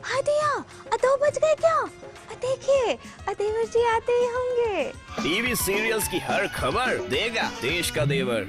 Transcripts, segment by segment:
हाँ दिया, 2 बज गए क्या? देखिए, देवर जी आते ही होंगे। टीवी सीरियल्स की हर खबर देगा देश का देवर।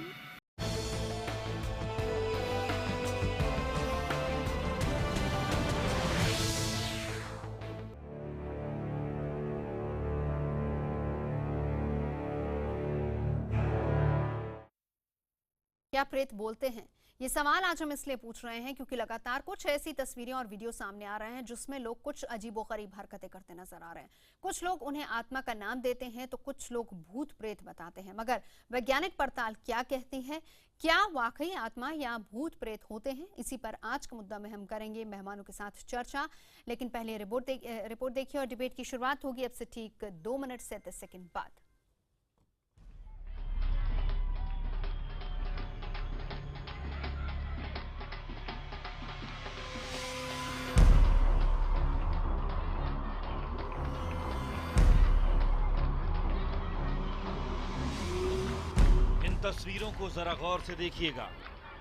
क्या प्रेत बोलते हैं? ये सवाल आज हम इसलिए पूछ रहे हैं क्योंकि लगातार कुछ ऐसी तस्वीरें और वीडियो सामने आ रहे हैं जिसमें लोग कुछ अजीबोगरीब हरकतें करते नजर आ रहे हैं। कुछ लोग उन्हें आत्मा का नाम देते हैं तो कुछ लोग भूत प्रेत बताते हैं, मगर वैज्ञानिक पड़ताल क्या कहती है? क्या वाकई आत्मा या भूत प्रेत होते हैं? इसी पर आज का मुद्दा में हम करेंगे मेहमानों के साथ चर्चा, लेकिन पहले रिपोर्ट देखिए और डिबेट की शुरुआत होगी अब से ठीक 2 मिनट 37 सेकेंड बाद। तस्वीरों को जरा गौर से देखिएगा।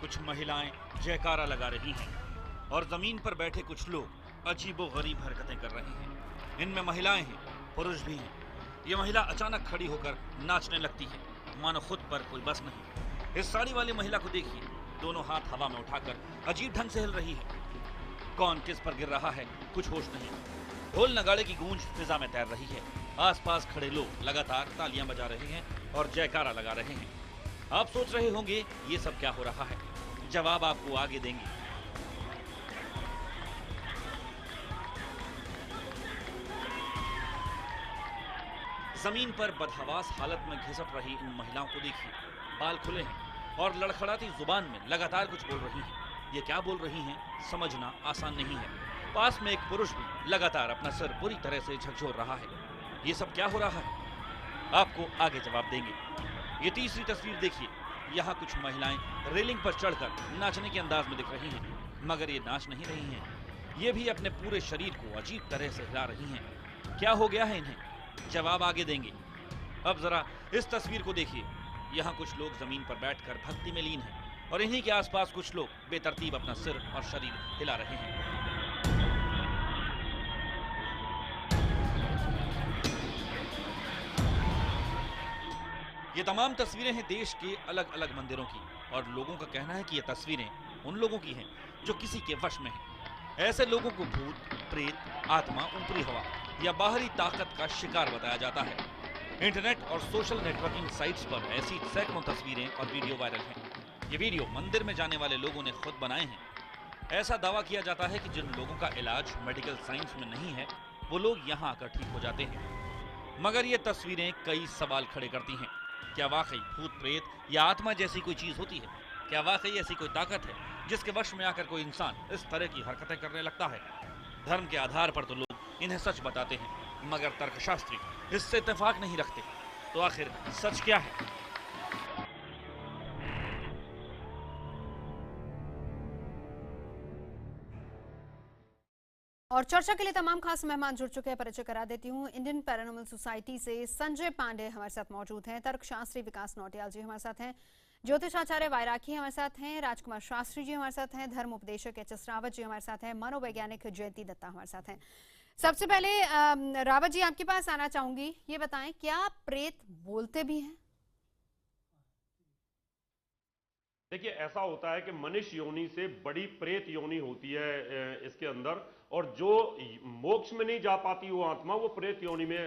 कुछ महिलाएं जयकारा लगा रही हैं और जमीन पर बैठे कुछ लोग अजीबोगरीब हरकतें कर रहे हैं। इनमें महिलाएं हैं, पुरुष भी हैं। ये महिला अचानक खड़ी होकर नाचने लगती है, मानो खुद पर कोई बस नहीं। इस साड़ी वाली महिला को देखिए, दोनों हाथ हवा में उठाकर अजीब ढंग से हिल रही है। कौन किस पर गिर रहा है कुछ होश नहीं। ढोल नगाड़े की गूंज फिजा में तैर रही है। आसपास खड़े लोग लगातार तालियां बजा रहे हैं और जयकारा लगा रहे हैं। आप सोच रहे होंगे ये सब क्या हो रहा है, जवाब आपको आगे देंगे। जमीन पर बदहवास हालत में घिसट रही इन महिलाओं को देखिए। बाल खुले हैं और लड़खड़ाती जुबान में लगातार कुछ बोल रही हैं। ये क्या बोल रही हैं समझना आसान नहीं है। पास में एक पुरुष भी लगातार अपना सिर बुरी तरह से झकझोर रहा है। ये सब क्या हो रहा है, आपको आगे जवाब देंगे। ये तीसरी तस्वीर देखिए। यहाँ कुछ महिलाएं रेलिंग पर चढ़कर नाचने के अंदाज में दिख रही हैं, मगर ये नाच नहीं रही हैं। ये भी अपने पूरे शरीर को अजीब तरह से हिला रही हैं। क्या हो गया है इन्हें, जवाब आगे देंगे। अब जरा इस तस्वीर को देखिए। यहाँ कुछ लोग जमीन पर बैठकर भक्ति में लीन हैं और इन्हीं के आसपास कुछ लोग बेतरतीब अपना सिर और शरीर हिला रहे हैं। ये तमाम तस्वीरें हैं देश के अलग अलग मंदिरों की और लोगों का कहना है कि ये तस्वीरें उन लोगों की हैं जो किसी के वश में हैं। ऐसे लोगों को भूत, प्रेत, आत्मा, ऊपरी हवा या बाहरी ताकत का शिकार बताया जाता है। इंटरनेट और सोशल नेटवर्किंग साइट्स पर ऐसी सैकड़ों तस्वीरें और वीडियो वायरल हैं। ये वीडियो मंदिर में जाने वाले लोगों ने खुद बनाए हैं। ऐसा दावा किया जाता है कि जिन लोगों का इलाज मेडिकल साइंस में नहीं है वो लोग यहाँ आकर ठीक हो जाते हैं। मगर ये तस्वीरें कई सवाल खड़े करती हैं। क्या वाकई भूत प्रेत या आत्मा जैसी कोई चीज होती है? क्या वाकई ऐसी कोई ताकत है जिसके वश में आकर कोई इंसान इस तरह की हरकतें करने लगता है? धर्म के आधार पर तो लोग इन्हें सच बताते हैं, मगर तर्कशास्त्री इससे इत्तेफाक नहीं रखते। तो आखिर सच क्या है? और चर्चा के लिए तमाम खास मेहमान जुड़ चुके हैं। परिचय करा देती हूँ। इंडियन पैरानॉर्मल सोसाइटी से संजय पांडे हमारे साथ मौजूद हैं, तर्कशास्त्री विकास नौटियाल जी हमारे साथ हैं, ज्योतिषाचार्य वायराकी हमारे साथ हैं, राजकुमार शास्त्री जी हमारे साथ हैं, धर्म उपदेशक एच.एस. रावत जी हमारे साथ हैं, मनोवैज्ञानिक जयंती दत्ता हमारे साथ हैं। सबसे पहले रावत जी आपके पास आना चाहूंगी, ये बताएं क्या प्रेत बोलते भी हैं? देखिए, ऐसा होता है कि मनुष्य योनि से बड़ी प्रेत योनि होती है इसके अंदर, और जो मोक्ष में नहीं जा पाती वो आत्मा वो प्रेत योनि में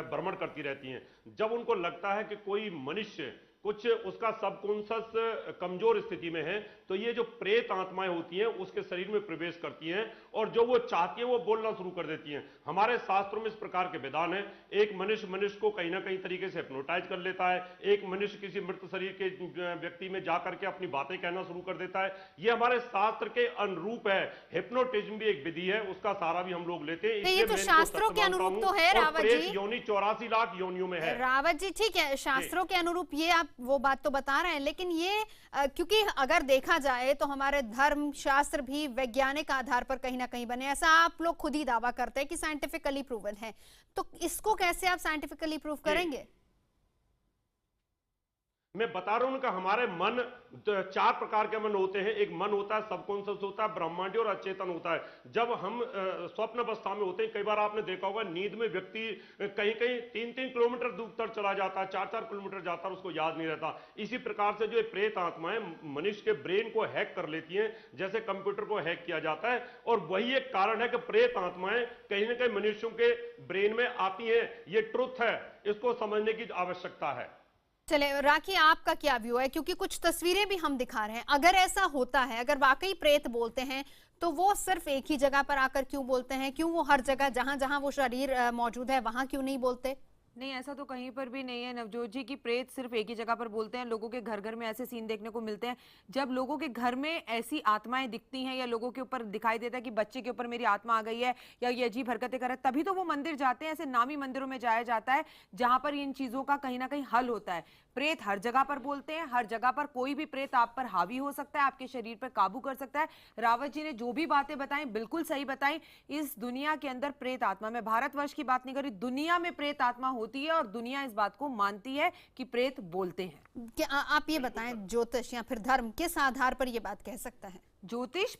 भ्रमण करती रहती हैं। जब उनको लगता है कि कोई मनुष्य कुछ उसका सबकॉन्शियस कमजोर स्थिति में है, तो ये जो प्रेत आत्माएं होती हैं उसके शरीर में प्रवेश करती हैं और जो वो चाहती है वो बोलना शुरू कर देती हैं। हमारे शास्त्रों में इस प्रकार के विधान है। एक मनुष्य को कहीं ना कहीं तरीके से हिप्नोटाइज कर लेता है। एक मनुष्य किसी मृत शरीर के व्यक्ति में जाकर के अपनी बातें कहना शुरू कर देता है। ये हमारे शास्त्र के अनुरूप है। हिप्नोटिज्म भी एक विधि है, उसका सहारा भी हम लोग लेते हैं। ये तो शास्त्रों के अनुरूप तो है रावत जी। योनि 84 लाख योनियों में है। रावत जी ठीक है, शास्त्रों के अनुरूप ये आप वो बात तो बता रहे हैं, लेकिन ये क्योंकि अगर देखा जाए तो हमारे धर्म शास्त्र भी वैज्ञानिक आधार पर कहीं ना कहीं बने, ऐसा आप लोग खुद ही दावा करते हैं कि साइंटिफिकली प्रूवन है, तो इसको कैसे आप साइंटिफिकली प्रूव करेंगे? मैं बता रहा हूं कि हमारे मन 4 प्रकार के मन होते हैं। एक मन होता है सबकॉन्शियस होता है, ब्रह्मांडी और अचेतन होता है। जब हम स्वप्न अवस्था में होते हैं, कई बार आपने देखा होगा नींद में व्यक्ति कहीं कहीं 3-3 किलोमीटर दूर तक चला जाता है, 4-4 किलोमीटर जाता है, उसको याद नहीं रहता। इसी प्रकार से जो प्रेत आत्माएं मनुष्य के ब्रेन को हैक कर लेती हैं, जैसे कंप्यूटर को हैक किया जाता है। और वही एक कारण है कि प्रेत आत्माएं कहीं ना कहीं मनुष्यों के ब्रेन में आती हैं। ये ट्रुथ है, इसको समझने की आवश्यकता है। चले राखी, आपका क्या व्यू है? क्योंकि कुछ तस्वीरें भी हम दिखा रहे हैं। अगर ऐसा होता है, अगर वाकई प्रेत बोलते हैं, तो वो सिर्फ एक ही जगह पर आकर क्यों बोलते हैं? क्यों वो हर जगह जहां जहां वो शरीर मौजूद है वहां क्यों नहीं बोलते? नहीं, ऐसा तो कहीं पर भी नहीं है नवजोत जी की प्रेत सिर्फ एक ही जगह पर बोलते हैं। लोगों के घर घर में ऐसे सीन देखने को मिलते हैं, जब लोगों के घर में ऐसी आत्माएं दिखती हैं या लोगों के ऊपर दिखाई देता है कि बच्चे के ऊपर मेरी आत्मा आ गई है या ये अजीब हरकतें कर रहा है, तभी तो वो मंदिर जाते हैं। ऐसे नामी मंदिरों में जाया जाता है जहां पर इन चीजों का कहीं ना कहीं हल होता है। प्रेत हर जगह पर बोलते हैं, हर जगह पर कोई भी प्रेत आप पर हावी हो सकता है, आपके शरीर पर काबू कर सकता है। रावत जी ने जो भी बातें बताई बिल्कुल सही बताई। इस दुनिया के अंदर प्रेत आत्मा, मैं भारतवर्ष की बात नहीं कर रही, दुनिया में प्रेत आत्मा होती है और दुनिया इस बात को मानती है कि प्रेत बोलते हैं। क्या आप ये बताएं, ज्योतिष या फिर धर्म किस आधार पर ये बात कह सकता है? ज्योतिष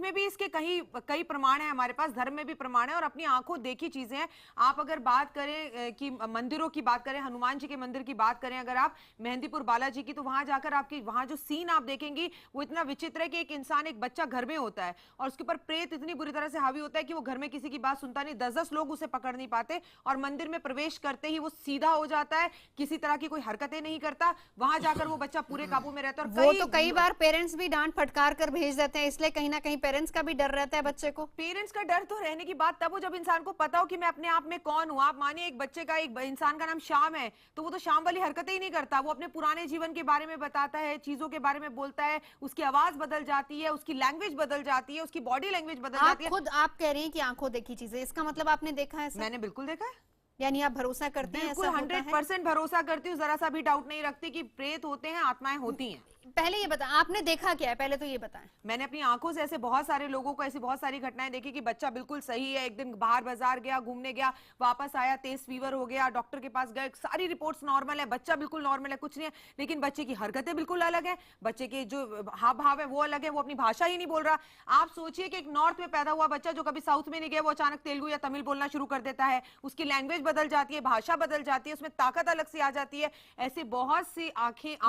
में भी इसके कई प्रमाण है हमारे पास, धर्म में भी प्रमाण है और अपनी आंखों देखी चीजें हैं। आप अगर बात करें कि मंदिरों की बात करें, हनुमान जी के मंदिर की बात करें अगर आप, मेहंदीपुर बालाजी की, तो वहां जाकर आपकी वहां जो सीन आप देखेंगी वो इतना विचित्र है कि एक इंसान, एक बच्चा घर में होता है और उसके ऊपर प्रेत इतनी बुरी तरह से हावी होता है कि वो घर में किसी की बात सुनता नहीं, 10-10 लोग उसे पकड़ नहीं पाते और मंदिर में प्रवेश करते ही वो सीधा हो जाता है, किसी तरह की कोई हरकतें नहीं करता। वहां जाकर वो बच्चा पूरे काबू में रहता है। और वो तो कई बार पेरेंट्स भी डांट फटकार कर भेज देते हैं, इसलिए कहीं ना कहीं पेरेंट्स का भी डर रहता है बच्चे को। पेरेंट्स का डर तो रहने की बात तब हो जब इंसान को पता हो कि मैं अपने आप में कौन हूं। आप मानिए एक बच्चे का, एक इंसान का नाम श्याम है, तो वो तो श्याम वाली हरकतें ही नहीं करता, वो अपने पुराने जीवन के बारे में बताता है, चीजों के बारे में बोलता है, उसकी आवाज बदल जाती है, उसकी लैंग्वेज बदल जाती है, उसकी बॉडी लैंग्वेज बदल जाती है। खुद आप कह रही हैं कि आंखों देखी चीजें, इसका मतलब आपने देखा है? मैंने बिल्कुल देखा है। यानी आप भरोसा करते हैं? बिल्कुल 100% भरोसा करती हूँ, जरा सा भी डाउट नहीं रखती कि प्रेत होते हैं, आत्माएं होती हैं। पहले ये बता, आपने देखा क्या है, पहले तो ये बताएं। मैंने अपनी आंखों से ऐसे बहुत सारे लोगों को, ऐसी बहुत सारी घटनाएं देखी कि बच्चा बिल्कुल सही है, एक दिन बाहर बाजार गया, घूमने गया, वापस आया, तेज फीवर हो गया, डॉक्टर के पास गए, सारी रिपोर्ट्स नॉर्मल है, बच्चा बिल्कुल नॉर्मल है, कुछ नहीं है, लेकिन बच्चे की हरकतें बिल्कुल अलग है, बच्चे के जो हाव भाव है वो अलग है, वो अपनी भाषा ही नहीं बोल रहा। आप सोचिए कि एक नॉर्थ में पैदा हुआ बच्चा जो कभी साउथ में नहीं गया, वो अचानक तेलुगु या तमिल बोलना शुरू कर देता है, उसकी लैंग्वेज बदल जाती है, भाषा बदल जाती है, उसमें ताकत अलग से आ जाती है। ऐसे बहुत सी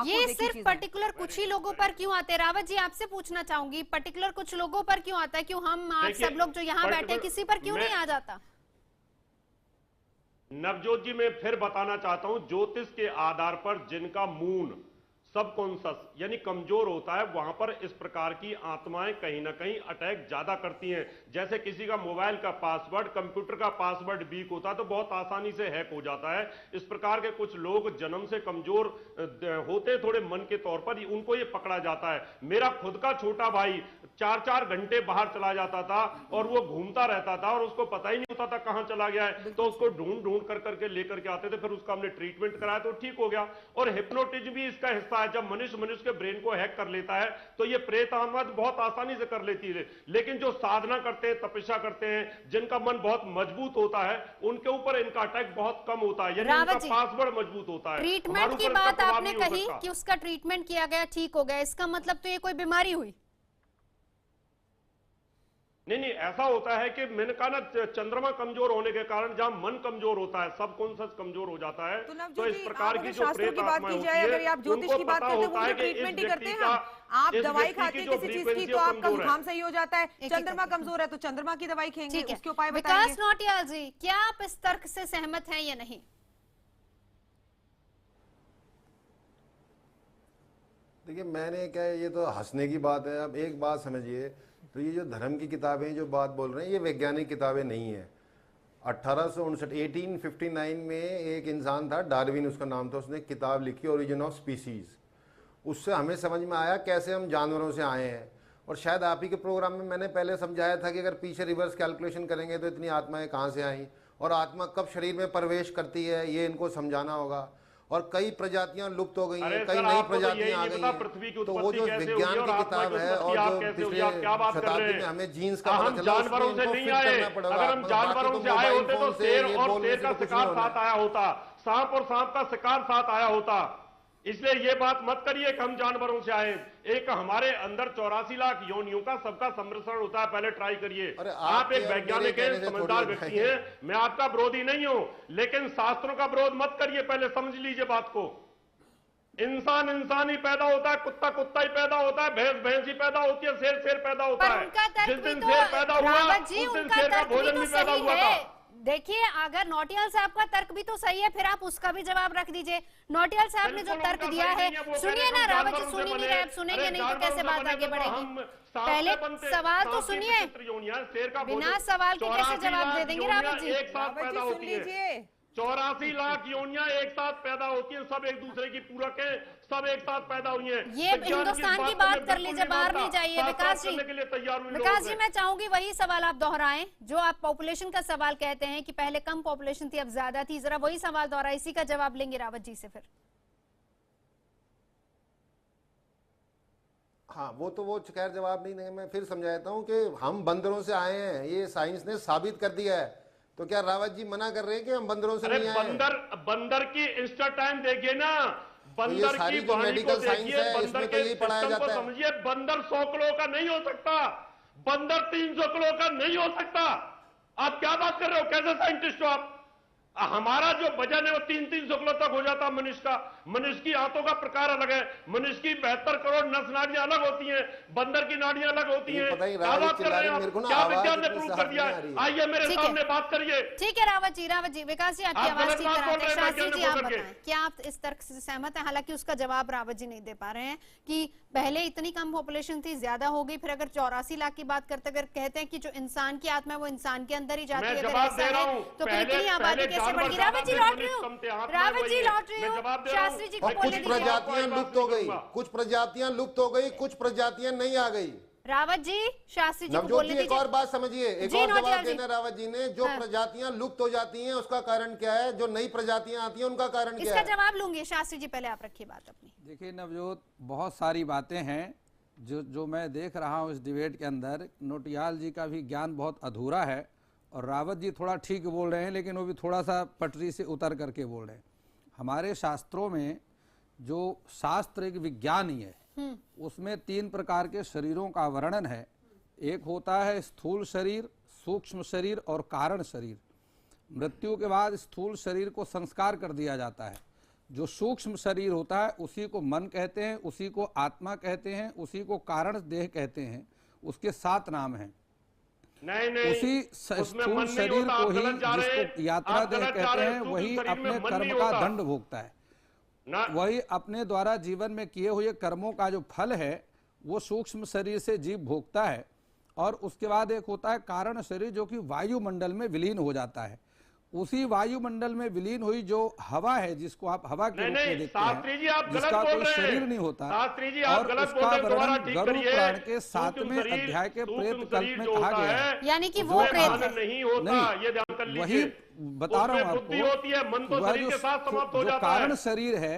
ये सिर्फ पर्टिकुलर कुछ ही लोगों पर क्यों आते हैं? रावत जी आपसे पूछना चाहूंगी, पर्टिकुलर कुछ लोगों पर क्यों आता है? क्यों हम आप सब लोग जो यहाँ बैठे किसी पर क्यों नहीं आ जाता? नवजोत जी, मैं फिर बताना चाहता हूं, ज्योतिष के आधार पर जिनका मून सबकॉन्शियस यानी कमजोर होता है, वहां पर इस प्रकार की आत्माएं कहीं ना कहीं अटैक ज्यादा करती हैं। जैसे किसी का मोबाइल का पासवर्ड, कंप्यूटर का पासवर्ड वीक होता है तो बहुत आसानी से हैक हो जाता है। इस प्रकार के कुछ लोग जन्म से कमजोर होते हैं थोड़े मन के तौर पर, उनको ये पकड़ा जाता है। मेरा खुद का छोटा भाई 4-4 घंटे बाहर चला जाता था और वो घूमता रहता था और उसको पता ही नहीं होता था कहां चला गया है, तो उसको ढूंढ ढूंढ कर करके लेकर के आते थे, फिर उसका हमने ट्रीटमेंट कराया तो ठीक हो गया। और हिप्नोटिज्म भी इसका हिस्सा है। जब मनुष्य के ब्रेन को हैक कर लेता है तो ये प्रेत आत्मा बहुत आसानी से कर लेती है। लेकिन जो साधना करते हैं, तपस्या करते हैं, जिनका मन बहुत मजबूत होता है, उनके ऊपर इनका अटैक बहुत कम होता है, यानी उनका पासवर्ड मजबूत होता है। ट्रीटमेंट की बात आपने कही कि उसका ट्रीटमेंट किया गया, ठीक हो गया, इसका मतलब तो ये कोई बीमारी हुई? नहीं, ऐसा होता है कि मैंने कहा ना, चंद्रमा कमजोर होने के कारण जहां मन कमजोर होता है, सबकॉन्शियस कमजोर हो जाता है, तो इस प्रकार की जो प्रेत आत्माएं होती है, अगर आप ज्योतिष की बात करते हैं वो ट्रीटमेंट ही करते हैं। आप दवाई खाते हैं किसी चीज की तो आपका जुकाम सही हो जाता है, चंद्रमा कमजोर है तो चंद्रमा की दवाई खाएंगे, उसके उपाय बताएंगे। विकास नौटियाल जी, क्या आप इस तर्क से सहमत हैं या नहीं? देखिए, मैंने क्या, ये तो हंसने की बात है। अब एक बात समझिए, तो ये जो धर्म की किताबें जो बात बोल रहे हैं, ये वैज्ञानिक किताबें नहीं है। 1859 में एक इंसान था, डार्विन उसका नाम था, उसने किताब लिखी ओरिजिन ऑफ स्पीसीज। उससे हमें समझ में आया कैसे हम जानवरों से आए हैं। और शायद आप ही के प्रोग्राम में मैंने पहले समझाया था कि अगर पीछे रिवर्स कैलकुलेशन करेंगे तो इतनी आत्माएं कहाँ से आई और आत्मा कब शरीर में प्रवेश करती है, ये इनको समझाना होगा। और कई प्रजातियां लुप्त हो गई हैं, कई नई प्रजातियां आ गई हैं। तो वो जो विज्ञान की किताब है और जो पिछले शताब्दी में हमें जीन्स का पता चला, जानवरों से नहीं आए। अगर हम जानवरों से आए होते तो शेर और शेर का शिकार साथ आया होता, सांप और सांप का शिकार साथ आया होता। इसलिए ये बात मत करिए कि हम जानवरों से आए। एक हमारे अंदर 84 लाख योनियों का सबका सम्मिश्रण होता है, पहले ट्राई करिए। अरे आप एक आपके और वैज्ञानिक मेरे हैं, कहने से समझदार थोड़ी व्यक्ति हैं, मैं आपका विरोधी नहीं हूं, लेकिन शास्त्रों का विरोध मत करिए, पहले समझ लीजिए बात को। इंसान इंसान ही पैदा होता है, कुत्ता कुत्ता ही पैदा होता है, भैंस भैंस ही पैदा होती है, शेर शेर पैदा होता पर है। उनका तर्क जिस भी दिन तो शेर पैदा हुआ रावत जी, उस दिन उनका शेर का तर्क भी भोजन तो भी पैदा सही हुआ है। था। देखिए, अगर नौटियाल साहब का तर्क भी तो सही है, फिर आप उसका भी जवाब रख दीजिए। नौटियाल साहब ने जो बिल्कुल तर्क उनका दिया सही है, नहीं है, वो सुनिए कह रहे ना हम रावत जी, जानवरों सुन ही से नहीं बने। रहे, आप सुनेंगे अरे नहीं तो कैसे जानवरों से बात आगे बने तो बढ़ेगी। हम सांप पहले से बनते, सवाल तो सांप की सुनिए, विचित्र योनियां, शेर का बिना भोजन, सवाल के कैसे 84 जवाब दे लाख देंगे योनियां रावत जी? एक साथ रावत पैदा जी सुन होती है। लीजिए। 84 लाख योनियां एक साथ पैदा होती हैं, सब एक दूसरे की पूरक हैं, सब एक साथ पैदा हुई हैं। ये विज्ञान हिंदुस्तान इस की को बात मैं कर बिल्कुल लीजिए, बाहर मानता। नहीं जाइए। साथ विकास करने जी, के लिए तैयार हुए विकास लोग जी, हैं। मैं चाहूंगी वही सवाल आप दोहराएं जो आप पॉपुलेशन का सवाल कहते हैं कि पहले कम पॉपुलेशन थी अब ज्यादा थी, जरा वही सवाल दोहराएं, इसी का जवाब लेंगे रावत जी से फिर। हाँ, वो खैर जवाब नहीं, मैं फिर समझाता हूँ कि हम बंदरों से आए हैं, ये साइंस ने साबित कर दिया है। तो क्या रावत जी मना कर रहे हैं कि हम बंदरों से अरे नहीं आए हैं? बंदर की इंस्टा टाइम देखिए ना, बंदर सारी की जो वाणी को मेडिकल साइंस देखिए, है, बंदर इसमें तो के यही पढ़ाया सिस्टम को जाता है। समझिए। बंदर 100 किलो का नहीं हो सकता, बंदर 300 किलो का नहीं हो सकता। आप क्या बात कर रहे हो, कैसे साइंटिस्ट हो आप? हमारा जो वजन है वो 300-300 किलो तक हो जाता है मनुष्य का। मनुष्य की आंतों का प्रकार अलग है, मनुष्य की 72 करोड़ नस नाड़ियां अलग होती हैं, बंदर की नाड़ियां अलग होती हैं। पता ही क्या रावत बात कर रहे हैं मेरे को आप? ना क्या आवाज विज्ञान ने इतनी प्रूव साफ कर दिया नहीं आ है? रही है। आइए मेरे ठीक है। सामने बात करिए। ठीक है रावत जी, विकास जी आपकी आप आवाज गलत ठीक बात कराते बोल हैं। रहे हैं शास्त्री जी, वैज्ञानिकों आप करके। बताएं, क्या आप इस तर्क से सहमत हैं? हालांकि उसका जवाब रावत जी नहीं दे पा रहे हैं कि पहले इतनी कम पॉपुलेशन थी, ज्यादा हो गई, फिर अगर 84 लाख की बात करते, अगर कहते हैं कि जो इंसान की आत्मा है वो इंसान के अंदर ही जाती मैं है, अगर जवाब ऐसा दे रहा है हूं, तो फिर पहले- इतनी आबादी पहले कैसे जानवर बढ़ गई? रावत जी ज्यादा लौट थे, रही कम थे, हूँ, आत्मा रावत वही जी है। लौट रही मैं हूँ, जवाब दे रहा हूं। शास्त्री जी को और कुछ बोलने दीजिए। प्रजातियां लुप्त हो गई, कुछ प्रजातियां लुप्त हो गई, कुछ प्रजातियां नहीं आ गई। रावत जी, शास्त्री जी को नवजोत बोलने जी, एक दीजिए। और बात समझिए, एक जी, और नौटियाल जवाब जी। देना रावत जी ने। जो हाँ। प्रजातियां लुप्त हो जाती हैं उसका कारण क्या है, जो नई प्रजातियां आती हैं उनका कारण क्या इसका है? जवाब लूंगी। शास्त्री जी, पहले आप रखिए बात अपनी। देखिए नवजोत, बहुत सारी बातें हैं जो मैं देख रहा हूँ इस डिबेट के अंदर। नोटियाल जी का भी ज्ञान बहुत अधूरा है और रावत जी थोड़ा ठीक बोल रहे हैं, लेकिन वो भी थोड़ा सा पटरी से उतर करके बोल रहे हैं। हमारे शास्त्रों में जो शास्त्र एक विज्ञान ही है, उसमें 3 प्रकार के शरीरों का वर्णन है। एक होता है स्थूल शरीर, सूक्ष्म शरीर और कारण शरीर। मृत्यु के बाद स्थूल शरीर को संस्कार कर दिया जाता है। जो सूक्ष्म शरीर होता है उसी को मन कहते हैं, उसी को आत्मा कहते हैं, उसी को कारण देह कहते हैं। उसके 7 नाम हैं। नहीं उसी उसमें स्थूल मन नहीं शरीर होता, को आप ही, गलत जा रहे हैं। जिसको यात्रा आप देह गलत जा कहते रहे हैं, सूक्ष्म वही शरीर में अपने मन कर्म नहीं का होता। दंड भोगता है। ना वही अपने द्वारा जीवन में किए हुए कर्मों का जो फल है वो सूक्ष्म शरीर से जीव भोगता है। और उसके बाद एक होता है कारण शरीर, जो कि वायुमंडल में विलीन हो जाता है। उसी वायुमंडल में विलीन हुई जो हवा है, जिसको आप हवा के रूप में देखते शास्त्री जी, हैं, आप गलत जिसका बोल कोई रहे हैं। शरीर नहीं होता, शास्त्री जी, आप और गलत उसका बोल रहे हैं, दोबारा वर्णन ठीक गरुड़ करिए। पुराण के सूक्ष्म 7वें शरीर- अध्याय के सूक्ष्म प्रेत कल्प शरीर में जो कहा होता गया है, है। यानी कि वो उसमें प्रेत मन है। नहीं होता, नहीं, ये ध्यान कर लीजिए। वही बता रहा हूं उसमें आपको। बुद्धि होती है, मन तो वह शरीर जो के साथ समाप्त हो जो जाता है। कारण शरीर है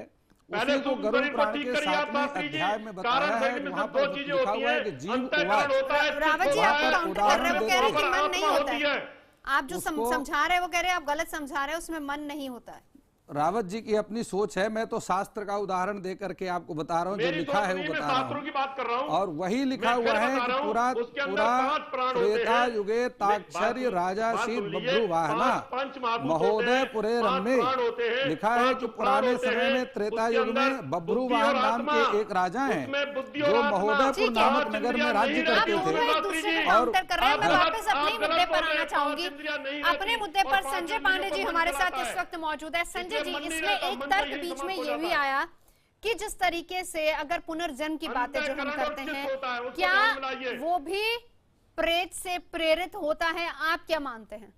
पहले उसी को सूक्ष्म गरुड़ शरीर को पुराण ठीक के करिए आप 7वें शास्त्री जी। अध्याय में बताया कारण है। शरीर में वहां सिर्फ 2 पर चीजें लिखा होती हुआ है हैं, कि जीव अंतःकरण उवाच। होता है, रावत जी, चित्त आप होता है, काउंटर कर रहे हैं, वो कह रहे हैं कि उदाहरण मन नहीं आत्मा होता होती है। है। आप जो समझा रहे हैं वो कह रहे हैं आप गलत समझा रहे हैं, उसमें मन नहीं होता है। रावत जी की अपनी सोच है, मैं तो शास्त्र का उदाहरण दे करके आपको बता रहा हूँ, जो मेरी लिखा सोच है नहीं, वो मैं बता रहा शास्त्रों की बात कर रहा हूँ। हूँ। और वही लिखा मैं हुआ फिर है बता कि रहा हूँ, पूरा उसके अंदर पूरा 5 प्राण होते त्रेता हैं। युगे ताक्षर्य राजा बात शीत सुन लीजिए, बब्रू वाहना 5 महाभूत होते महोदय हैं, पुरे 5 रम्मे। प्राण होते हैं, लिखा है 5 कि प्राण पुराने होते समय हैं। में त्रेता उसके युग अंदर में बब्रू बुद्धि और वाहन नाम आत्मा, के एक राजा हैं, उसमें बुद्धि और जो आत्मा। महोदयपुर ठीक है। नामक नगर में राज्य नहीं आप करते रहती, दोनों थे। एक दूसरे को और काउंटर कर रहे हैं। मैं आप वापस गलत- अपने आप मुद्दे गलत पर बोल रहे आना हैं, चाहूंगी। 5 इंद्रियां नहीं अपने रहती, मुद्दे और पर 5 संजय इंद्रियों पांडे को जी मन हमारे साथ चलाता इस है। वक्त मौजूद है। संजय इसलिए जी, मन नहीं इसमें रहता, एक मन का तर्क यही बीच में समाप्त हो ये भी जाता है। आया कि जिस तरीके से अगर पुनर्जन्म की बातें जो हम अंतःकरण और करते चित्त हैं, होता है, उसको क्या ध्यान में लाइए। वो भी प्रेत से प्रेरित होता है? आप क्या मानते हैं?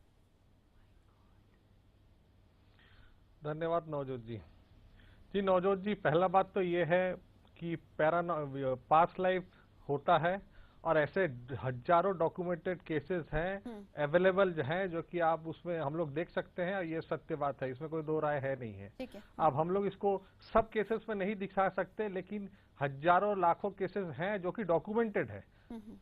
धन्यवाद नवजोत जी। जी नवजोत जी, पहला बात तो ये है कि पास्ट लाइफ होता है और ऐसे हजारों डॉक्यूमेंटेड केसेस हैं अवेलेबल हैं, जो कि आप उसमें हम लोग देख सकते हैं, और ये सत्य बात है, इसमें कोई दो राय है नहीं है। ठीक है। अब हम लोग इसको सब केसेस में नहीं दिखा सकते, लेकिन हजारों लाखों केसेस हैं जो कि डॉक्यूमेंटेड है।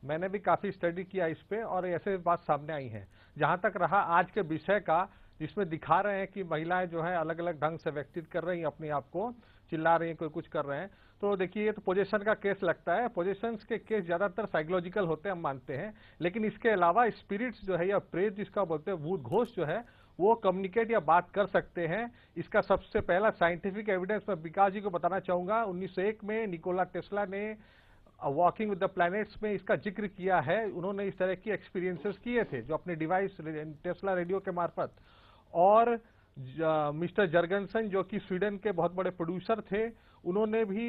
मैंने भी काफी स्टडी किया इस पे और ऐसे बात सामने आई है। जहां तक रहा आज के विषय का, जिसमें दिखा रहे हैं कि महिलाएं जो है अलग अलग ढंग से व्यक्तित कर रही हैं अपने आप को, चिल्ला रही हैं, कोई कुछ कर रहे हैं, तो देखिए ये तो पोजेशन का केस लगता है। पोजेशंस के केस ज्यादातर साइकोलॉजिकल होते हैं, हम मानते हैं, लेकिन इसके अलावा स्पिरिट्स जो है या प्रेत जिसका बोलते हैं, भूत घोष जो है, वो कम्युनिकेट या बात कर सकते हैं। इसका सबसे पहला साइंटिफिक एविडेंस मैं विकास जी को बताना चाहूंगा। 1901 में निकोला टेस्ला ने वॉकिंग विद द प्लैनेट्स में इसका जिक्र किया है। उन्होंने इस तरह की एक्सपीरियंसेस किए थे जो अपने डिवाइस टेस्ला रेडियो के मार्फत। और मिस्टर जर्गनसन जो कि स्वीडन के बहुत बड़े प्रोड्यूसर थे, उन्होंने भी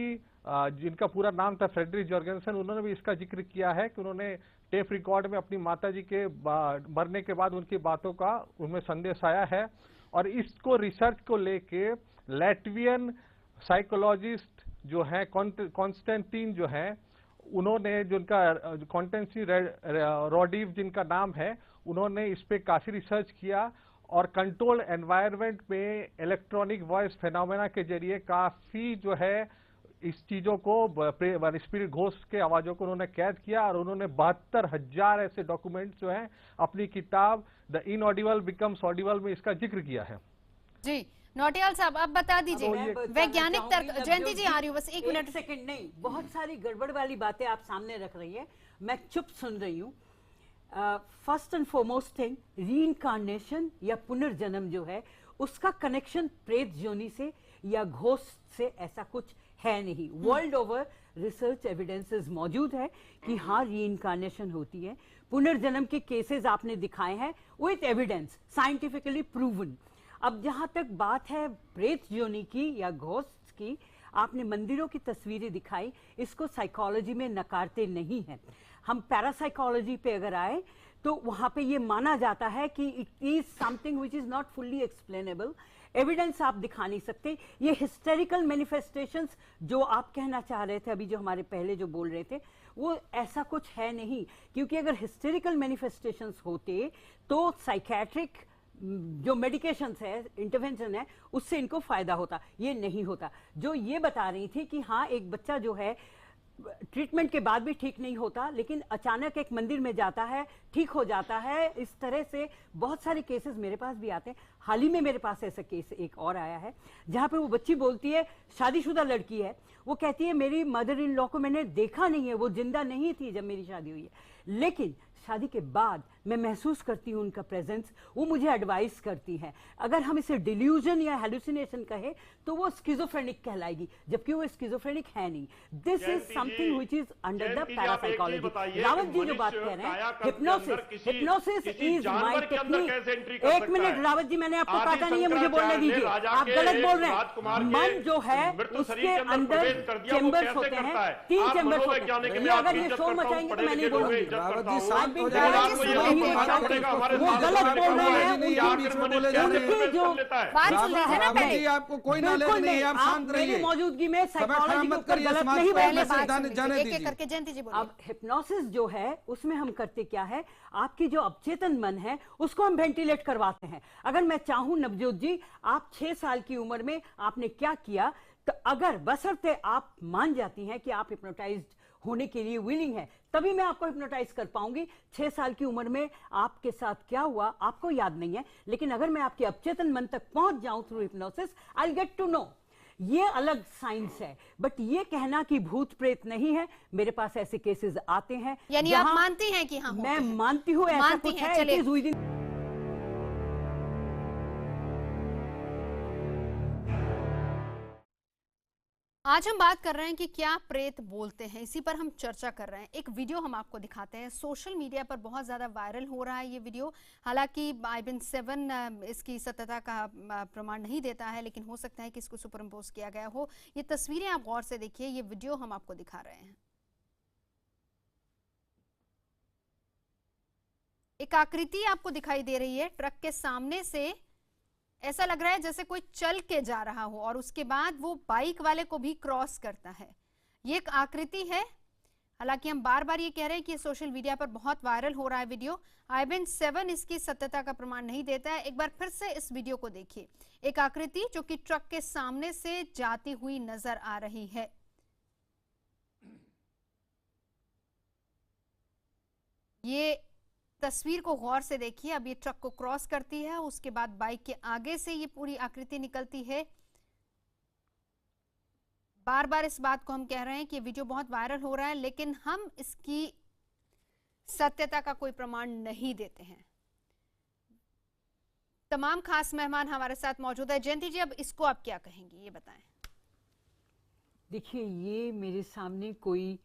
जिनका पूरा नाम था फ्रेडरिक जर्गनसन, उन्होंने भी इसका जिक्र किया है कि उन्होंने टेप रिकॉर्ड में अपनी माताजी के मरने के बाद उनकी बातों का उनमें संदेश आया है। और इसको रिसर्च को लेके लैटवियन साइकोलॉजिस्ट जो है कॉन्स्टेंटीन जो है, उन्होंने जिनका कॉन्टेंसी रोडीव जिनका नाम है, उन्होंने इस पे काफी रिसर्च किया और कंट्रोल एनवायरनमेंट में इलेक्ट्रॉनिक वॉइस फेनोमेना के जरिए काफी जो है इस चीजों को स्पिरिट घोस्ट के आवाजों को उन्होंने कैद किया। और उन्होंने 72,000 ऐसे डॉक्यूमेंट्स जो हैं अपनी किताब द इनऑडिबल बिकम्स ऑडिबल में इसका जिक्र किया है। जी नौटियाल साहब, आप बता दीजिए वैज्ञानिक तर्क। जयंती जी आ रही हूँ, बस एक मिनट। सेकंड नहीं, बहुत सारी गड़बड़ वाली बातें आप सामने रख रही है, मैं चुप सुन रही हूँ। First and foremost thing, reincarnation या पुनर्जन्म जो है उसका कनेक्शन प्रेत योनि से या घोस्ट से ऐसा कुछ है नहीं। वर्ल्ड ओवर रिसर्च एविडेंसेस मौजूद है कि हाँ रीइंकार्नेशन होती है। पुनर्जन्म के केसेस आपने दिखाए हैं विथ एविडेंस, साइंटिफिकली प्रूवन। अब जहां तक बात है प्रेत योनि की या घोस्ट की, आपने मंदिरों की तस्वीरें दिखाई, इसको साइकोलॉजी में नकारते नहीं हैं। हम पैरासाइकोलॉजी पे अगर आए तो वहां पे ये माना जाता है कि it is something which is not fully explainable. Evidence आप दिखा नहीं सकते। ये हिस्टेरिकल मैनिफेस्टेशंस जो आप कहना चाह रहे थे अभी, जो हमारे पहले जो बोल रहे थे, वो ऐसा कुछ है नहीं। क्योंकि अगर हिस्टेरिकल मैनिफेस्टेशंस होते तो साइकेट्रिक जो मेडिकेशंस है, इंटरवेंशन है, उससे इनको फायदा होता। ये नहीं होता। जो ये बता रही थी कि हाँ एक बच्चा जो है ट्रीटमेंट के बाद भी ठीक नहीं होता, लेकिन अचानक एक मंदिर में जाता है, ठीक हो जाता है, इस तरह से बहुत सारे केसेस मेरे पास भी आते हैं। हाल ही में मेरे पास ऐसा केस एक और आया है जहां पे वो बच्ची बोलती है, शादीशुदा लड़की है, वो कहती है मेरी मदर इन लॉ को मैंने देखा नहीं है, वो जिंदा नहीं थी जब मेरी शादी हुई है, लेकिन शादी के बाद मैं महसूस करती हूँ उनका प्रेजेंस, वो मुझे एडवाइस करती है। अगर हम इसे डिल्यूजन या हेलुसिनेशन कहे तो वो स्किज़ोफ्रेनिक कहलाएगी, जबकि वो स्किज़ोफ्रेनिक है नहीं। This is something which is under the parapsychology. Rawat ji जो बात कह रहे हैं, हिप्नोसिस इज माय टेक्निक। एक मिनट रावत जी, मैंने आपको कहा नहीं है, मुझे बोलने दीजिए, आप गलत बोल रहे हैं। मन जो है उसके अंदर चेंबर्स होते हैं, 3 चेंबर्स होते हैं। ये अगर ये शोर मचाएंगे तो मैं नहीं बोलूंगी। रावत जी शांत हो जाइए, वो गलत बोल रहे हैं, बात चल रही है ना पहले। आपको कोई नॉलेज नहीं है, आप शांत रहिए। मौजूदगी में साइकोलॉजी मत करिए, गलत नहीं पहले बोलना। बात जाने दीजिए। करके जयंती जी बोलिए। अब हिप्नोसिस जो है उसमें हम करते क्या है, आपकी जो अवचेतन मन है उसको हम वेंटिलेट करवाते हैं। अगर मैं चाहूं नवजोत जी, आप 6 साल की उम्र में आपने क्या किया, तो अगर बशर्ते आप मान जाती हैं कि आप हिप्नोटाइज्ड होने के लिए विलिंग है, तभी मैं आपको हिप्नोटाइज कर पाऊंगी। 6 साल की उम्र में आपके साथ क्या हुआ आपको याद नहीं है, लेकिन अगर मैं आपके अवचेतन मन तक पहुंच जाऊं through hypnosis, I will get to know. ये अलग साइंस है। बट ये कहना कि भूत प्रेत नहीं है, मेरे पास ऐसे केसेस आते हैं। यानी आप मानती हैं कि हाँ, मैं मानती हूं ऐसा कुछ है। It is within. आज हम बात कर रहे हैं कि क्या प्रेत बोलते हैं, इसी पर हम चर्चा कर रहे हैं। एक वीडियो हम आपको दिखाते हैं, सोशल मीडिया पर बहुत ज़्यादा वायरल हो रहा है ये वीडियो। हालांकि IBIN-7 इसकी सत्यता का प्रमाण नहीं देता है, लेकिन हो सकता है कि इसको सुपरइम्पोज किया गया हो। ये तस्वीरें आप गौर से देखिए, ये वीडियो हम आपको दिखा रहे हैं। एक आकृति आपको दिखाई दे रही है ट्रक के सामने से। ऐसा लग रहा है जैसे कोई चल के जा रहा हो और उसके बाद वो बाइक वाले को भी क्रॉस करता है। ये एक आकृति है। हालांकि हम बार बार ये कह रहे हैं कि सोशल मीडिया पर बहुत वायरल हो रहा है वीडियो। IBIN-7 इसकी सत्यता का प्रमाण नहीं देता है। एक बार फिर से इस वीडियो को देखिए। एक आकृति जो कि ट्रक के सामने से जाती हुई नजर आ रही है। ये तस्वीर को गौर से देखिए। अब ये ट्रक को क्रॉस करती है, उसके बाद बाइक के आगे से ये पूरी आकृति निकलती है। बार बार इस बात को हम कह रहे हैं कि वीडियो बहुत वायरल हो रहा है, लेकिन हम इसकी सत्यता का कोई प्रमाण नहीं देते हैं। तमाम खास मेहमान हमारे साथ मौजूद है। जयंती जी, अब इसको आप क्या कहेंगी, ये बताएं। देखिए, ये मेरे सामने कोई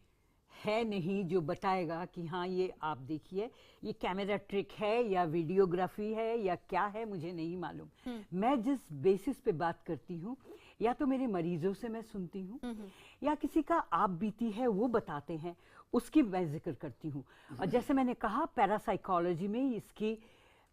है नहीं जो बताएगा कि हाँ ये आप देखिए ये कैमरा ट्रिक है या वीडियोग्राफी है या क्या है, मुझे नहीं मालूम। मैं जिस बेसिस पे बात करती हूँ, या तो मेरे मरीजों से मैं सुनती हूँ या किसी का आप बीती है वो बताते हैं, उसकी मैं जिक्र करती हूँ। और जैसे मैंने कहा, पैरासाइकोलॉजी में इसकी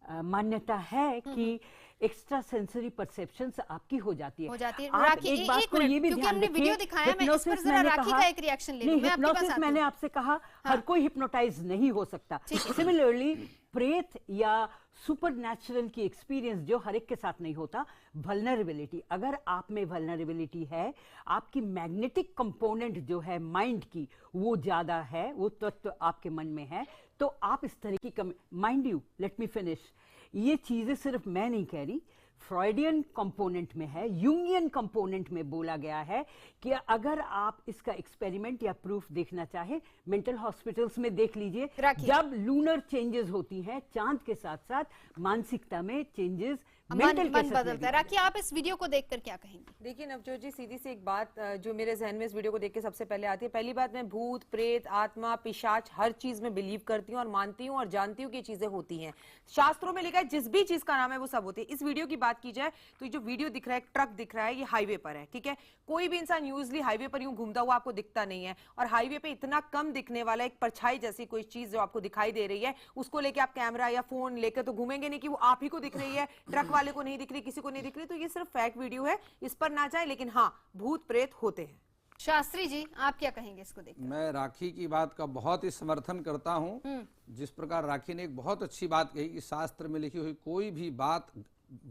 मान्यता है कि एक्स्ट्रा सेंसरी परसेप्शंस आपकी हो जाती है। राखी, एक बात को ये भी ध्यान रखिए, वीडियो दिखाया, मैं इस पर जरा राखी का एक रिएक्शन ले लूं। मैं आपके पास आती हूं। मैंने आपसे कहा हर कोई हिप्नोटाइज नहीं हो सकता। सिमिलरली प्रेत या सुपरनैचुरल की एक्सपीरियंस जो हर एक के साथ नहीं होता, वल्नरेबिलिटी, अगर आप में वल्नरेबिलिटी है, आपकी मैग्नेटिक कंपोनेंट जो है माइंड की वो ज्यादा है, वो तत्व आपके मन में है, तो आप इस तरह की mind you, let me finish, ये चीजें सिर्फ मैं नहीं कह रही, फ्रॉइडियन कंपोनेंट में है, यूंगियन कंपोनेंट में बोला गया है कि अगर आप इसका एक्सपेरिमेंट या प्रूफ देखना चाहे, मेंटल हॉस्पिटल्स में देख लीजिए, जब लूनर चेंजेस होती हैं, चांद के साथ साथ मानसिकता में चेंजेस, मन बदलता है। राखी, आप इस वीडियो को देखकर क्या कहेंगे? देखिए नवजोत जी, सीधी सी एक बात जो मेरे जहन में इस वीडियो को देख के सबसे पहले आती है, पहली बात, मैं भूत प्रेत आत्मा पिशाच हर चीज में बिलीव करती हूँ और मानती हूँ और जानती हूँ कि ये चीजें होती हैं। शास्त्रों में लिखा है जिस भी चीज का नाम है वो सब होती है। इस वीडियो की बात की जाए तो ये जो वीडियो दिख रहा है, ट्रक दिख रहा है, ये हाईवे पर है, ठीक है। कोई भी इंसान यूजली हाईवे पर यूं घूमता हुआ आपको दिखता नहीं है, और हाईवे पे इतना कम दिखने वाला एक परछाई जैसी कोई चीज जो आपको दिखाई दे रही है, उसको लेके आप कैमरा या फोन लेकर तो घूमेंगे नहीं कि वो आप ही को दिख रही है, ट्रक वाले को नहीं दिख रही, किसी को नहीं दिख रही। तो ये सिर्फ फैक्ट वीडियो है, इस पर ना जाए, लेकिन हाँ, भूत प्रेत होते हैं। शास्त्री जी, आप क्या कहेंगे इसको देखकर? मैं राखी की बात का बहुत ही समर्थन करता हूं। जिस प्रकार राखी ने एक बहुत अच्छी बात कही कि शास्त्र में लिखी हुई कोई भी बात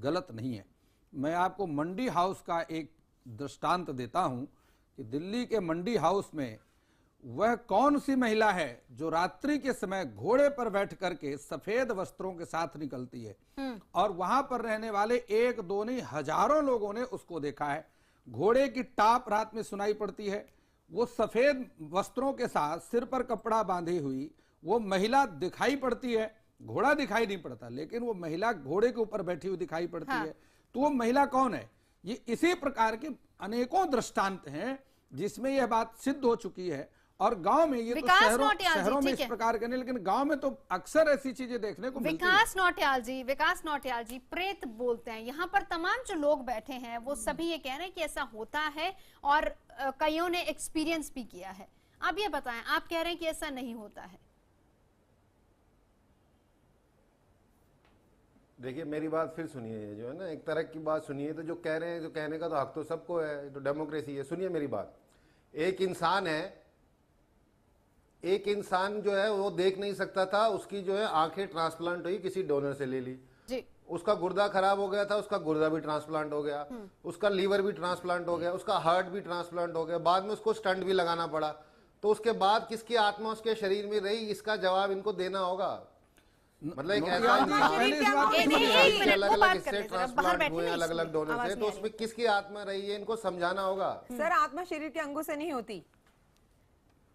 गलत नहीं है। मैं आपको मंडी हाउस का एक दृष्टांत देता हूं कि दिल्ली के मंडी हाउस में वह कौन सी महिला है जो रात्रि के समय घोड़े पर बैठ करके सफेद वस्त्रों के साथ निकलती है, और वहां पर रहने वाले एक दो नहीं हजारों लोगों ने उसको देखा है। घोड़े की टाप रात में सुनाई पड़ती है, वो सफेद वस्त्रों के साथ सिर पर कपड़ा बांधी हुई वो महिला दिखाई पड़ती है, घोड़ा दिखाई नहीं पड़ता, लेकिन वो महिला घोड़े के ऊपर बैठी हुई दिखाई पड़ती है। तो वो महिला कौन है? ये इसी प्रकार के अनेकों दृष्टांत हैं जिसमें यह बात सिद्ध हो चुकी है। और गांव में ये तो शहरों में इस प्रकार के नहीं, लेकिन गांव में तो अक्सर ऐसी चीजें देखने को मिलती हैं। विकास नौटियाल जी, प्रेत बोलते हैं, यहाँ पर तमाम जो लोग बैठे हैं वो सभी ये कह रहे हैं कि ऐसा होता है और कईयों ने एक्सपीरियंस भी किया है। आप ये बताएं, आप कह रहे हैं कि ऐसा नहीं होता है। देखिए, मेरी बात फिर सुनिए, जो है ना, एक तरह की बात सुनिए, तो जो कह रहे हैं, जो कहने का तो हक तो सबको है, तो डेमोक्रेसी है। सुनिए मेरी बात, एक इंसान है, एक इंसान जो है वो देख नहीं सकता था, उसकी जो है आंखें ट्रांसप्लांट हुई, किसी डोनर से ले ली जी। उसका गुर्दा खराब हो गया था, उसका गुर्दा भी ट्रांसप्लांट हो गया, उसका लीवर भी ट्रांसप्लांट हो गया, उसका हार्ट भी ट्रांसप्लांट हो गया, बाद में उसको स्टंट भी लगाना पड़ा। तो उसके बाद किसकी आत्मा उसके शरीर में रही, इसका जवाब इनको देना होगा। मतलब एक ऐसा अलग अलग इससे ट्रांसप्लांट हुए अलग अलग डोनर से, तो उसमें किसकी आत्मा रही है इनको समझाना होगा। सर, आत्मा शरीर के अंगों से नहीं होती,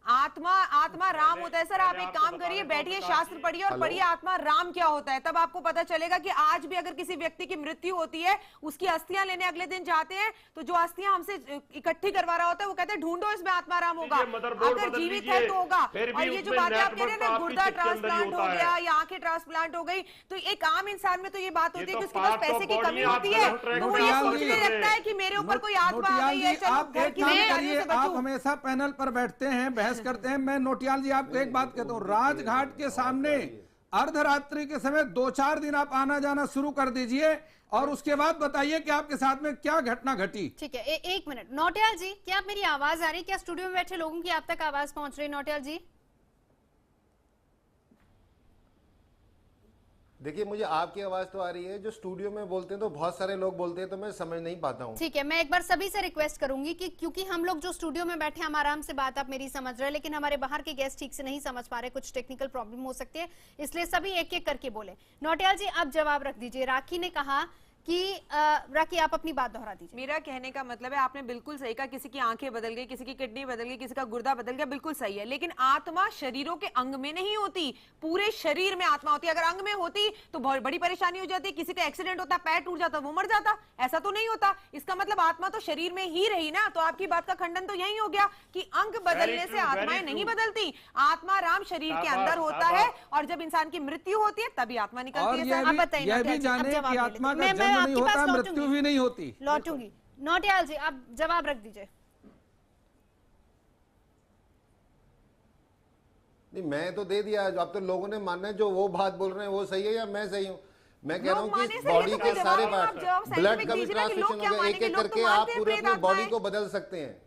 आत्मा राम होता है। सर, आप एक काम करिए, बैठिए, शास्त्र पढ़िए और पढ़िए आत्मा राम क्या होता है, तब आपको पता चलेगा कि आज भी अगर किसी व्यक्ति की मृत्यु होती है, उसकी अस्थियां लेने अगले दिन जाते हैं, तो जो अस्थियां हमसे इकट्ठी करवा रहा होता है वो कहते हैं ढूंढो इसमें आत्मा राम होगा, अगर जीवित है तो होगा। और ये जो बातें आप कह रहे हैं ना, गुर्दा ट्रांसप्लांट हो गया या आंखें ट्रांसप्लांट हो गई, तो एक आम इंसान में तो ये बात होती है कि उसके पास पैसे की कमी होती है, तो वो ये सोचने लगता है कि मेरे ऊपर कोई आत्मा आ गई है, चलो। आप हमेशा पैनल पर बैठते हैं, बहस करते हैं। मैं नोटियाल जी आपको एक बात कहता हूँ, राजघाट के सामने अर्धरात्रि के समय 2-4 दिन आप आना जाना शुरू कर दीजिए और उसके बाद बताइए कि आपके साथ में क्या घटना घटी। ठीक है, एक मिनट नौटियाल जी, क्या आप मेरी आवाज आ रही है? क्या स्टूडियो में बैठे लोगों की आप तक आवाज पहुंच रही है? नौटियाल जी, देखिए, मुझे आपकी आवाज तो आ रही है, जो स्टूडियो में बोलते हैं तो बहुत सारे लोग बोलते हैं, तो मैं समझ नहीं पाता हूँ। ठीक है, मैं एक बार सभी से रिक्वेस्ट करूंगी कि क्योंकि हम लोग जो स्टूडियो में बैठे हम आराम से बात आप मेरी समझ रहे हैं, लेकिन हमारे बाहर के गेस्ट ठीक से नहीं समझ पा रहे, कुछ टेक्निकल प्रॉब्लम हो सकती है, इसलिए सभी एक एक करके बोले। नौटियाल जी, आप जवाब रख दीजिए। राखी ने कहा कि राखी आप अपनी बात दोहरा दीजिए। मेरा कहने का मतलब है, आपने बिल्कुल सही कहा, किसी की आंखें बदल गई, किसी की किडनी बदल गई, किसी का गुर्दा बदल गया, बिल्कुल सही है, लेकिन आत्मा शरीरों के अंग में नहीं होती, पूरे शरीर में आत्मा होती है। अगर अंग में होती तो बहुत बड़ी परेशानी हो जाती, किसी का एक्सीडेंट होता, पैर टूट जाता, वो मर जाता, ऐसा तो नहीं होता। इसका मतलब आत्मा तो शरीर में ही रही ना, तो आपकी बात का खंडन तो यही हो गया कि अंग बदलने से आत्माएं नहीं बदलती, आत्मा राम शरीर के अंदर होता है, और जब इंसान की मृत्यु होती है तभी आत्मा निकलती है। आप बताइए, यह भी जाने कि आत्मा का जन्म नहीं होता, मृत्यु भी नहीं होती। लौटूंगी, नौटियाल जी आप जवाब रख दीजिए। नहीं, मैं तो दे दिया, अब तो लोगों ने मानना है, जो वो बात बोल रहे हैं वो सही है या मैं सही हूँ। मैं कह रहा हूँ कि बॉडी के सारे पार्ट, ब्लड का भी ट्रांसफ्यूजन हो गया, एक एक करके आप पूरे अपने बॉडी को बदल सकते हैं।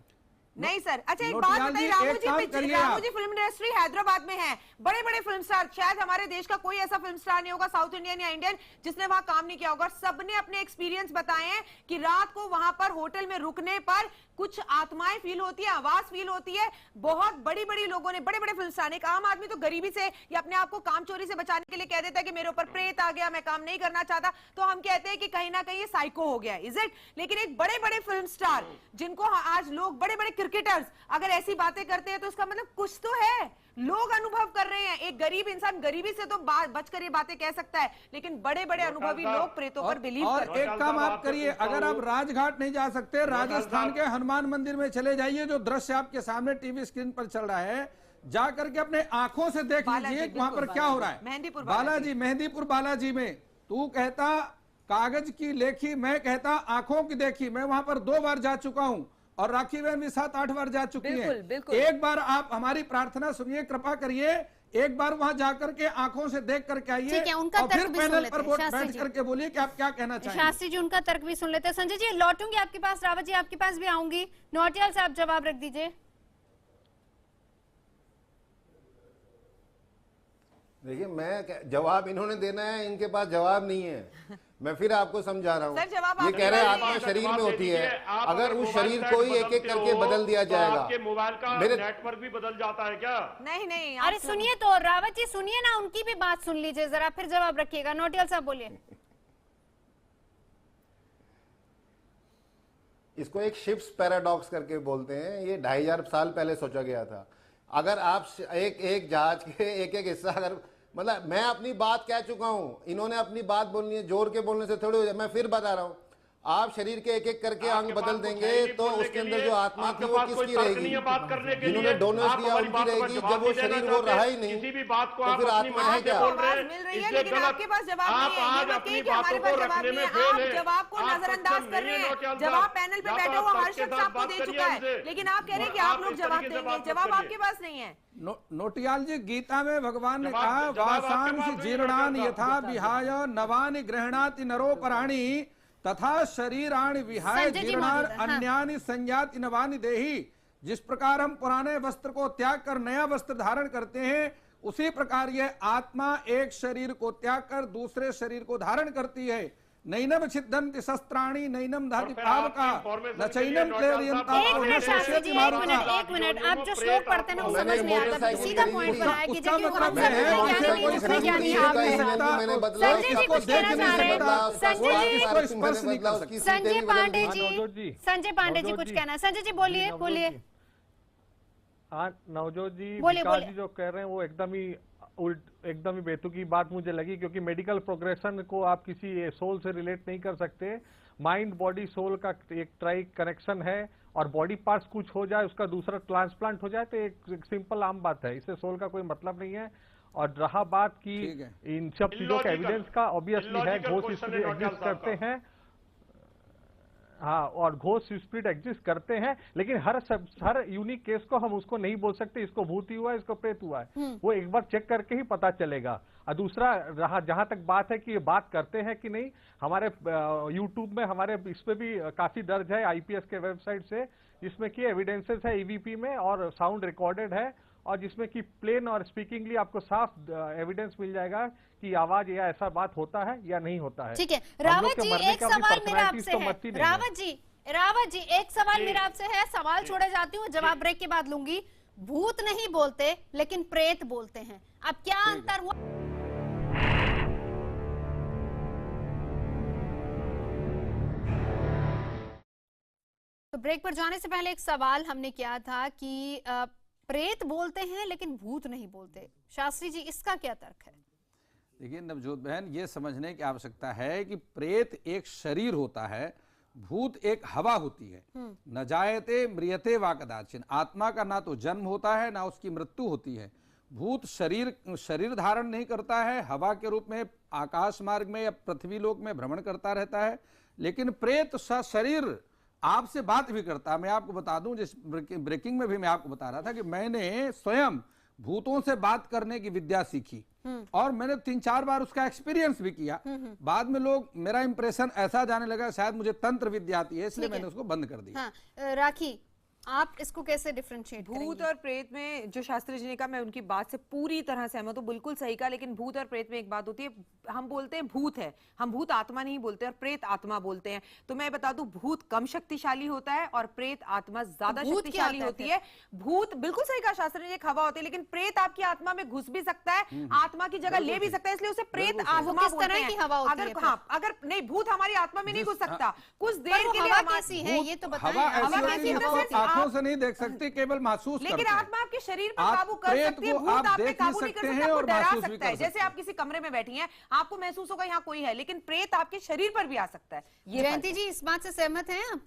नहीं सर, अच्छा एक बात बताइए, रामू जी फिल्म इंडस्ट्री हैदराबाद में है, बड़े बड़े फिल्म स्टार, शायद हमारे देश का कोई ऐसा फिल्म स्टार नहीं होगा, साउथ इंडियन या इंडियन, जिसने वहां काम नहीं किया होगा। सबने अपने एक्सपीरियंस बताए हैं कि रात को वहां पर होटल में रुकने पर कुछ आत्माएं फील होती है, आवाज फील होती है। बहुत बड़ी बड़ी लोगों ने, बड़े बड़े फिल्म स्टार ने, एक आम आदमी तो गरीबी से या अपने आप को काम चोरी से बचाने के लिए कह देता है कि मेरे ऊपर प्रेत आ गया, मैं काम नहीं करना चाहता, तो हम कहते हैं कि कहीं ना कहीं ये साइको हो गया, इज इट? लेकिन एक बड़े बड़े फिल्म स्टार, जिनको आज लोग, बड़े बड़े क्रिकेटर्स अगर ऐसी बातें करते हैं तो उसका मतलब कुछ तो है, लोग अनुभव कर रहे हैं। एक गरीब इंसान गरीबी से तो बचकर ये बातें कह सकता है, लेकिन बड़े बड़े अनुभवी लोग प्रेतों पर बिलीव करते हैं। और एक काम आप करिए, अगर आप राजघाट नहीं जा सकते, राजस्थान के हनुमान मंदिर में चले जाइए, जो दृश्य आपके सामने टीवी स्क्रीन पर चल रहा है, जा करके अपने आंखों से देख लीजिए वहां पर क्या हो रहा है। मेहंदीपुर बालाजी में तू कहता कागज की लेखी, मैं कहता आंखों की देखी। मैं वहां पर 2 बार जा चुका हूं और राखी बहन भी 7-8 बार जा चुकी हैं। एक बार आप हमारी प्रार्थना सुनिए, कृपा करिए, एक बार वहां जाकर के आंखों से देख करके आइए और फिर पैनल पर बैठ करके बोलिए कि आप क्या कहना चाहेंगे। शास्त्री जी उनका तर्क भी सुन लेते हैं। संजय जी लौटूंगी आपके पास, रावत जी आपके पास भी आऊंगी, नौटियाल से आप जवाब रख दीजिए। देखिए, मैं जवाब इन्होंने देना है, इनके पास जवाब नहीं है। मैं फिर आपको समझा रहा हूँ, ये कह रहे हैं आत्मा शरीर में होती है, अगर उस शरीर को ही एक एक करके बदल दिया जाएगा, आपके मोबाइल का नेटवर्क भी बदल जाता है क्या? नहीं, अरे सुनिए तो, रावत जी सुनिए ना, उनकी भी बात सुन लीजिए जरा, फिर जवाब रखिएगा। नौटियाल साहब बोलिए। इसको एक शिप्स पैराडॉक्स करके बोलते हैं, ये 2500 साल पहले सोचा गया था। अगर आप एक जहाज के एक हिस्सा, अगर मतलब मैं अपनी बात कह चुका हूं, इन्होंने अपनी बात बोलनी है, जोर के बोलने से थोड़ी हो जाए। मैं फिर बता रहा हूं, आप शरीर के एक एक करके अंग बदल देंगे तो उसके अंदर जो आत्मा थी वो किसकी रहेगी? जिन्होंने डोनर्स दिया उनकी रहेगी। जब वो शरीर वो रहा ही नहीं तो फिर आत्मा है क्या? मिल रही है, लेकिन आपके पास जवाब नहीं है। ये मत कहिए कि हमारे पास जवाब नहीं है, आप जवाब को नजरअंदाज कर रहे हैं। जवाब पैनल पे बैठा हुआ हर शख्स आपको दे चुका है, लेकिन आप कह रहे हैं कि आप लोग जवाब देंगे, जवाब आपके पास नहीं है। नोटियाल जी, गीता में भगवान ने कहा, वासांसि जीर्णानि यथा विहाय नवानि गृह्णाति नरो पराणि तथा शरीराणि विहाय जीर्णार अन्यानि संयाति नवानि देहि। जिस प्रकार हम पुराने वस्त्र को त्याग कर नया वस्त्र धारण करते हैं, उसी प्रकार यह आत्मा एक शरीर को त्याग कर दूसरे शरीर को धारण करती है। नैनम छिद्दन्ति शस्त्राणि नैनम धाति पावका न चैनम क्लेरियन्ता। एक मिनट, आप जो श्लोक पढ़ते हैं ना वो समझ नहीं आता, सीधा पॉइंट पर आया कि जब हम सब ज्ञानी ज्ञानी आप संजय पांडे जी कुछ कहना है। संजय जी बोलिए। नवजोत जी, विकास जी जो कह रहे हैं वो एकदम ही बेतुकी बात मुझे लगी, क्योंकि मेडिकल प्रोग्रेशन को आप किसी सोल से रिलेट नहीं कर सकते। माइंड बॉडी सोल का एक ट्राई कनेक्शन है, और बॉडी पार्ट्स कुछ हो जाए उसका दूसरा ट्रांसप्लांट हो जाए तो एक सिंपल आम बात है, इससे सोल का कोई मतलब नहीं है। और रहा बात की इन सब चीजों का एविडेंस का, ऑब्वियसली है घोस्ट स्पिरिट एग्जिस्ट करते हैं, हाँ, और घोस्ट स्पिरिट एग्जिस्ट करते हैं, लेकिन हर यूनिक केस को हम उसको नहीं बोल सकते इसको भूत ही हुआ, इसको प्रेत हुआ है। वो एक बार चेक करके ही पता चलेगा। और दूसरा रहा, जहां तक बात है कि ये बात करते हैं कि नहीं, हमारे यूट्यूब में हमारे इस पे भी काफी दर्ज है आईपीएस के वेबसाइट से, जिसमें कि एविडेंसेस है ईवीपी में और साउंड रिकॉर्डेड है, और जिसमें कि प्लेन और स्पीकिंगली आपको साफ एविडेंस मिल जाएगा कि आवाज या ऐसा बात होता है या नहीं होता है। ठीक है, रावत जी एक सवाल मेरा आपसे है। रावत जी एक सवाल मेरा आपसे है, सवाल छोड़े जाती हूँ, जवाब ब्रेक के बाद लूंगी। भूत नहीं बोलते लेकिन प्रेत बोलते हैं, अब क्या अंतर हुआ? तो ब्रेक पर जाने से पहले एक सवाल हमने किया था कि प्रेत बोलते हैं लेकिन भूत नहीं बोलते। शास्त्री जी, इसका क्या तर्क है? देखिए नवजोत बहन, ये समझने की आवश्यकता है कि प्रेत एक शरीर होता है, भूत एक हवा होती है। न जायते म्रियते वा कदाचिन। आत्मा का ना तो जन्म होता है ना उसकी मृत्यु होती है। भूत शरीर धारण नहीं करता है, हवा के रूप में आकाश मार्ग में या पृथ्वी लोक में भ्रमण करता रहता है। लेकिन प्रेत शरीर आपसे बात भी करता है। मैं आपको बता दूं, जिस ब्रेकिंग में भी मैं आपको बता रहा था कि मैंने स्वयं भूतों से बात करने की विद्या सीखी और मैंने 3-4 बार उसका एक्सपीरियंस भी किया। बाद में लोग, मेरा इंप्रेशन ऐसा जाने लगा शायद मुझे तंत्र विद्या आती है, इसलिए मैंने उसको बंद कर दिया। हाँ, राखी, आप इसको कैसे डिफरेंशिएट करेंगे? भूत और प्रेत में जो शास्त्री जी ने कहा, मैं उनकी बात से पूरी तरह सहमत हूँ, बिल्कुल सही कहा। लेकिन भूत और प्रेत में एक बात होती है, हम बोलते हैं भूत है, हम भूत आत्मा नहीं बोलते, और प्रेत आत्मा बोलते हैं। तो मैं बता दूं, भूत कम शक्तिशाली होता है और प्रेत आत्मा ज्यादा शक्तिशाली होती है। भूत, बिल्कुल सही कहा शास्त्री ने, एक हवा होती है, लेकिन प्रेत आपकी आत्मा में घुस भी सकता है, आत्मा की जगह ले भी सकता है, इसलिए उसे प्रेत आत्मा बोलते हैं। अगर नहीं, भूत हमारी आत्मा में नहीं घुस सकता, कुछ देर के लिए। कैसी है ये तो बताएं। आंखों से नहीं देख सकते, केवल महसूस लेकिन करते हैं। आत्मा आपके शरीर पर काबू कर सकती है, भूत आप पे काबू नहीं कर सकता, आपको डरा सकता है। जैसे आप किसी कमरे में बैठी हैं, आपको महसूस होगा यहाँ कोई है, लेकिन प्रेत आपके शरीर पर भी आ सकता है। जयंती जी, इस बात से सहमत हैं आप?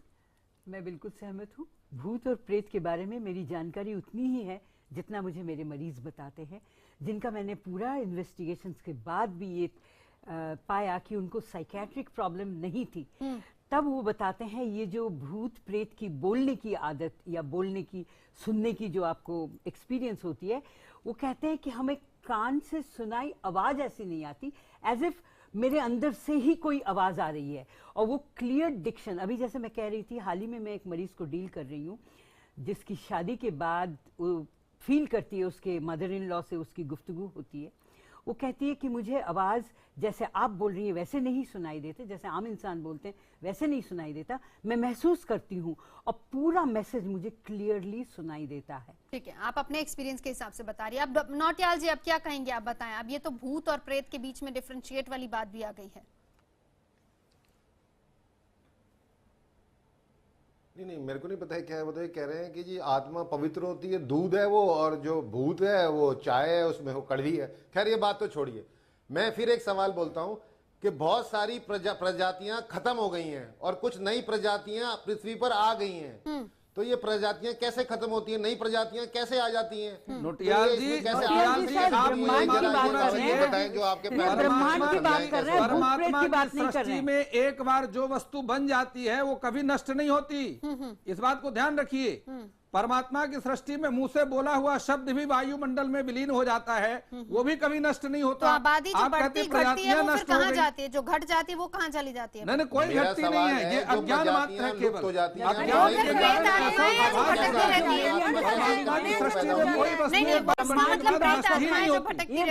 मैं बिल्कुल सहमत हूँ। भूत और प्रेत के बारे में मेरी जानकारी उतनी ही है जितना मुझे मेरे मरीज बताते हैं, जिनका मैंने पूरा इन्वेस्टिगेशंस के बाद भी ये पाया कि उनको साइकेट्रिक प्रॉब्लम नहीं थी। तब वो बताते हैं ये जो भूत प्रेत की बोलने की आदत या बोलने की, सुनने की जो आपको एक्सपीरियंस होती है, वो कहते हैं कि हमें कान से सुनाई आवाज़ ऐसी नहीं आती, एज इफ मेरे अंदर से ही कोई आवाज़ आ रही है, और वो क्लियर डिक्शन। अभी जैसे मैं कह रही थी, हाल ही में मैं एक मरीज़ को डील कर रही हूँ जिसकी शादी के बाद वो फील करती है, उसके मदर इन लॉ से उसकी गुफ्तगू होती है। वो कहती है कि मुझे आवाज़ जैसे आप बोल रही हैं वैसे नहीं सुनाई देते, जैसे आम इंसान बोलते हैं वैसे नहीं सुनाई देता, मैं महसूस करती हूँ और पूरा मैसेज मुझे क्लियरली सुनाई देता है। ठीक है, आप अपने एक्सपीरियंस के हिसाब से बता रही है। अब नौटियाल जी, आप क्या कहेंगे, आप बताएं। अब ये तो भूत और प्रेत के बीच में डिफरेंशिएट वाली बात भी आ गई है। नहीं, मेरे को नहीं पता है क्या है। वो तो ये कह रहे हैं कि जी आत्मा पवित्र होती है, दूध है वो, और जो भूत है वो चाय है, उसमें वो कड़वी है। खैर ये बात तो छोड़िए, मैं फिर एक सवाल बोलता हूँ कि बहुत सारी प्रजातियां खत्म हो गई हैं और कुछ नई प्रजातियां पृथ्वी पर आ गई हैं। तो ये प्रजातियां कैसे खत्म होती हैं, नई प्रजातियां कैसे आ जाती हैं? नोटियाल जी, आप मुझे बताएं जो आपके ब्रह्मांड की बात कर रहे हैं, परमात्मा की बात की नहीं कर सृष्टि रहे में एक बार जो वस्तु बन जाती है वो कभी नष्ट नहीं होती। इस बात को ध्यान रखिए। परमात्मा की सृष्टि में मुंह से बोला हुआ शब्द भी वायुमंडल में विलीन हो जाता है, वो भी कभी नष्ट नहीं होता। तो आबादी जो बढ़ती घटती है वो फिर कहाँ जाती है? जो घट जाती है वो कहाँ चली जाती है? नहीं, कोई घटती नहीं है, ये अज्ञान मात्र है केवल।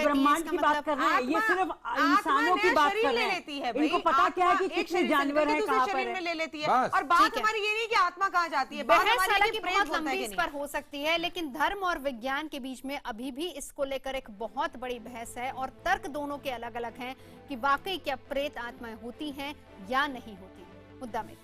ब्रह्मांड की बात कर रहे हैं, ये सिर्फ इंसानों की बात कर रहे हैं। इनको पता क्या है कि कितने जानवर हैं, कहाँ पर में ले लेती है। और बात हमारी ये नहीं कि आत्मा कहाँ जाती है, बात हमारी है कि प्रेत होता है। इस पर हो सकती है, लेकिन धर्म और विज्ञान के बीच में अभी भी इसको लेकर एक बहुत बड़ी बहस है और तर्क दोनों के अलग अलग हैं कि वाकई क्या प्रेत आत्माएं होती हैं या नहीं होती। मुद्दा में